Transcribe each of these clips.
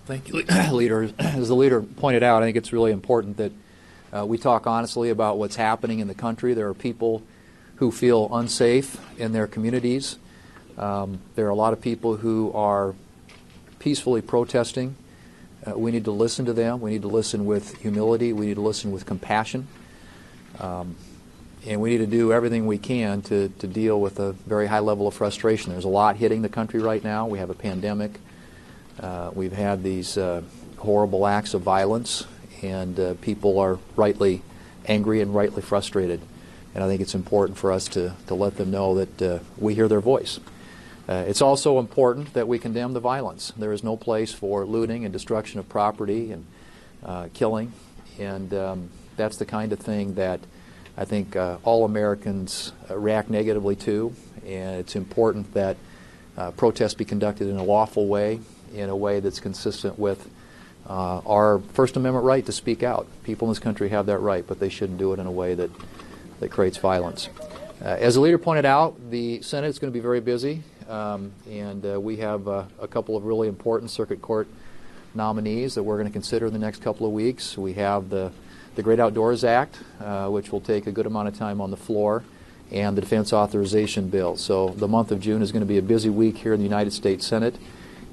Thank you, Leader. As the leader pointed out, I think it's really important that we talk honestly about what's happening in the country. There are people who feel unsafe in their communities. There are a lot of people who are peacefully protesting. We need to listen to them. We need to listen with humility. We need to listen with compassion. And we need to do everything we can to deal with a very high level of frustration. There's a lot hitting the country right now. We have a pandemic. We've had these horrible acts of violence, and people are rightly angry and rightly frustrated. And I think it's important for us to let them know that we hear their voice. It's also important that we condemn the violence. There is no place for looting and destruction of property and killing. And that's the kind of thing that I think all Americans react negatively to. And it's important that protests be conducted in a lawful way, in a way that's consistent with our First Amendment right to speak out. People in this country have that right, but they shouldn't do it in a way that creates violence. As the leader pointed out, the Senate is going to be very busy, and we have a couple of really important circuit court nominees that we're going to consider in the next couple of weeks. We have the Great Outdoors Act, which will take a good amount of time on the floor, and the Defense Authorization Bill. So the month of June is going to be a busy week here in the United States Senate,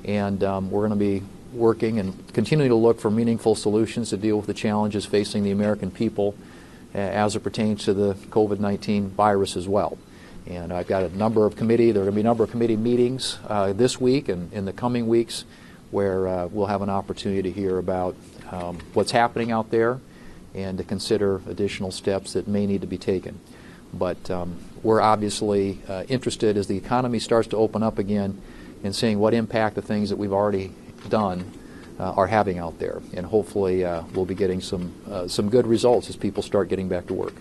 and we're going to be working and continuing to look for meaningful solutions to deal with the challenges facing the American people as it pertains to the COVID-19 virus as well. And I've got there are going to be a number of committee meetings this week and in the coming weeks where we'll have an opportunity to hear about what's happening out there and to consider additional steps that may need to be taken. But we're obviously interested as the economy starts to open up again in seeing what impact the things that we've already done are having out there. And hopefully we'll be getting some good results as people start getting back to work.